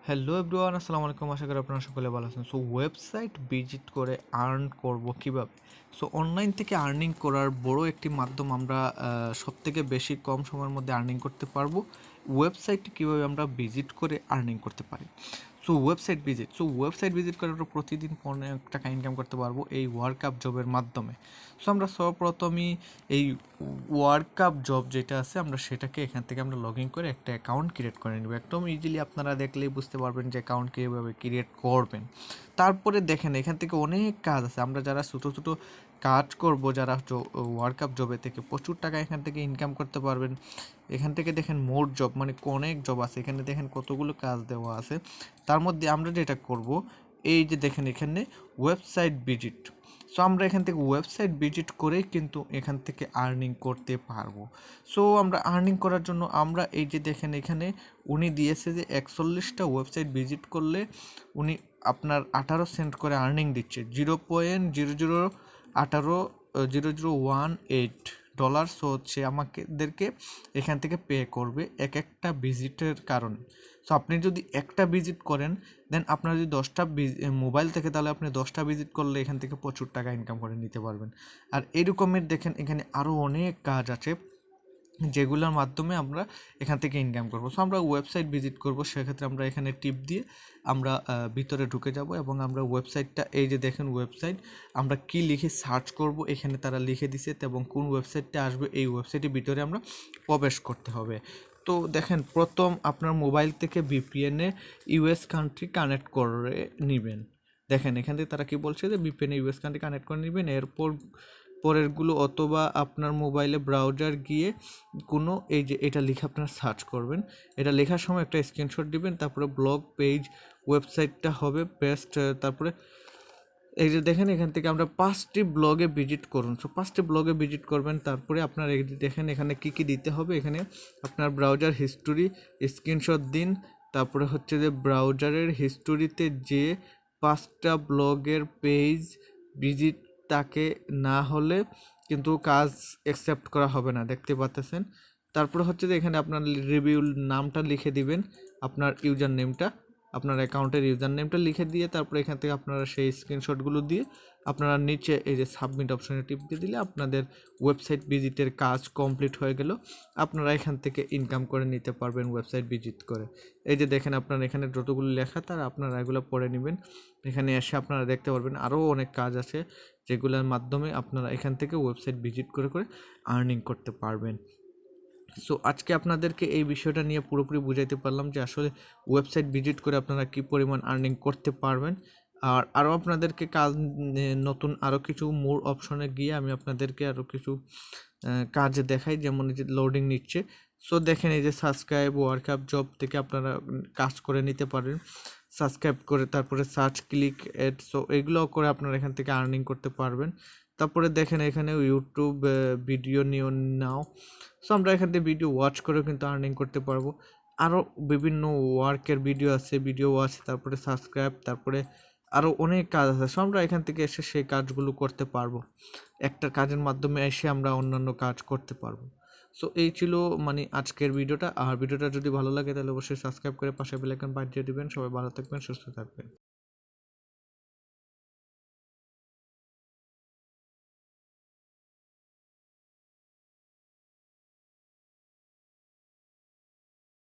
Hello everyone, আসসালামু আলাইকুম। আশা করি আপনারা সকলে ভালো আছেন। সো ওয়েবসাইট ভিজিট করে আর্ন করব কিভাবে? সো অনলাইন থেকে আর্নিং করার বড় একটি মাধ্যম আমরা সবথেকে বেশি কম সময়ের মধ্যে আর্নিং করতে পারবো। ওয়েবসাইট কীভাবে আমরা ভিজিট করে আর্নিং করতে পারি। ওয়েবসাইট ভিজিট করে আমরা প্রতিদিন অনেক টাকা ইনকাম করতে পারবো এই ওয়ার্কআপ জবের মাধ্যমে। সো আমরা সর্বপ্রথমই এই ওয়ার্কআপ জব যেটা আছে আমরা সেটাকে এখান থেকে আমরা লগ ইন করে একটা অ্যাকাউন্ট ক্রিয়েট করে নেব। একদম ইজিলি আপনারা দেখলেই বুঝতে পারবেন যে অ্যাকাউন্ট কীভাবে ক্রিয়েট করবেন। তারপরে দেখেন এখান থেকে অনেক কাজ আছে। আমরা যারা ছোটো ছোটো কাজ করব, যারা ওয়ার্কআপ জবে থেকে প্রচুর টাকা এখান থেকে ইনকাম করতে পারবেন। এখান থেকে দেখেন মোর জব, মানে অনেক জব আছে এখানে, দেখেন কতগুলো কাজ দেওয়া আছে। তার মধ্যে আমরা যেটা করব, এই যে দেখেন এখানে ওয়েবসাইট ভিজিট। সো আমরা এখান থেকে ওয়েবসাইট ভিজিট করেই কিন্তু এখান থেকে আর্নিং করতে পারবো। সো আমরা আর্নিং করার জন্য আমরা এই যে দেখেন এখানে উনি দিয়েছে যে 41টা ওয়েবসাইট ভিজিট করলে উনি আপনার 18 সেন্ট করে আর্নিং দিচ্ছে, 0.0018 সো হচ্ছে আমাদেরকে এখান থেকে পে করবে এক একটা ভিজিটের কারণে। সো আপনি যদি একটা ভিজিট করেন, দেন আপনার যদি 10টা মোবাইল থেকে, তাহলে আপনি 10টা ভিজিট করলে এখান থেকে প্রচুর টাকা ইনকাম করে নিতে পারবেন। আর এরকমের দেখেন এখানে আরও অনেক কাজ আছে যেগুলোর মাধ্যমে আমরা এখান থেকে ইনকাম করব। সো আমরা ওয়েবসাইট ভিজিট করব, সেক্ষেত্রে আমরা এখানে টিপ দিয়ে আমরা ভিতরে ঢুকে যাব এবং আমরা ওয়েবসাইটটা, এই যে দেখেন ওয়েবসাইট, আমরা কি লিখে সার্চ করব এখানে তারা লিখে দিছে, এবং কোন ওয়েবসাইটটা আসবে এই ওয়েবসাইটের ভিতরে আমরা প্রবেশ করতে হবে। তো দেখেন প্রথম আপনার মোবাইল থেকে ভিপিএনে ইউএস কান্ট্রি কানেক্ট করে নেবেন। দেখেন এখান থেকে তারা কি বলছে যে ভিপিএনে ইউএস কান্ট্রি কানেক্ট করে নেবেন। এরপর পরেরগুলো, অথবা আপনার মোবাইলে ব্রাউজার গিয়ে কোনো এই যে এটা লিখে আপনারা সার্চ করবেন। এটা লেখার সময় একটা স্ক্রিনশট দিবেন, তারপরে ব্লগ পেজ ওয়েবসাইটটা হবে পেস্ট। তারপরে এই যে দেখেন এখান থেকে আমরা 5টি ব্লগে ভিজিট করুন। সো 5টি ব্লগে ভিজিট করবেন। তারপরে আপনার এই যে দেখেন এখানে কি কি দিতে হবে, এখানে আপনার ব্রাউজার হিস্টোরি স্ক্রিনশট দিন। তারপরে হচ্ছে যে ব্রাউজারের হিস্টোরিতে যে 5টা ব্লগের পেজ ভিজিট তাকে না হলে কিন্তু কাজ অ্যাকসেপ্ট করা হবে না, দেখতে পাচ্ছেন। তারপরে হচ্ছে যে এখানে আপনার রিভিউ নামটা লিখে দিবেন, আপনার ইউজার নেমটা, আপনার অ্যাকাউন্টের ইউজার নেমটা লিখে দিয়ে তারপরে এখান থেকে আপনারা সেই স্ক্রিনশটগুলো দিয়ে আপনারা নিচে এই যে সাবমিট অপশনে টিপ দিয়ে দিলে আপনাদের ওয়েবসাইট ভিজিটের কাজ কমপ্লিট হয়ে গেল। আপনারা এখান থেকে ইনকাম করে নিতে পারবেন ওয়েবসাইট ভিজিট করে। এই যে দেখেন আপনার এখানে যতগুলো লেখা তার আপনারা এগুলো পড়ে নেবেন। এখানে এসে আপনারা দেখতে পারবেন আরও অনেক কাজ আছে যেগুলোর মাধ্যমে আপনারা এখান থেকে ওয়েবসাইট ভিজিট করে করে আর্নিং করতে পারবেন। সো আজকে আপনাদেরকে এই বিষয়টা নিয়ে পুরোপুরি বুঝাইতে পারলাম যে আসলে ওয়েবসাইট ভিজিট করে আপনারা কী পরিমাণ আর্নিং করতে পারবেন। আর আরও আপনাদেরকে কাজ নতুন আরও কিছু মোর অপশনে গিয়ে আমি আপনাদেরকে আরও কিছু কাজ দেখাই, যেমন এই যে লোডিং নিচ্ছে। সো দেখেন এই যে সাবস্ক্রাইব ওয়ার্কআপ জব থেকে আপনারা কাজ করে নিতে পারেন, সাবস্ক্রাইব করে তারপরে সার্চ ক্লিক এড। সো এগুলো করে আপনারা এখান থেকে আর্নিং করতে পারবেন। তারপরে দেখেন এখানে ইউটিউব ভিডিও নিও নাও। সো আমরা এখান থেকে ভিডিও ওয়াচ করেও কিন্তু আর্নিং করতে পারবো। আরও বিভিন্ন ওয়ার্কের ভিডিও আছে, ভিডিও ওয়াচ, তারপরে সাবস্ক্রাইব, তারপরে আরও অনেক কাজ আছে। সো আমরা এখান থেকে এসে সেই কাজগুলো করতে পারবো। একটা কাজের মাধ্যমে এসে আমরা অন্যান্য কাজ করতে পারবো। সো এই ছিল মানে আজকের ভিডিওটা। আর ভিডিওটা যদি ভালো লাগে তাহলে অবশ্যই সাবস্ক্রাইব করে পাশে বেল আইকন বাজিয়ে দিবেন। সবাই ভালো থাকবেন, সুস্থ থাকবেন।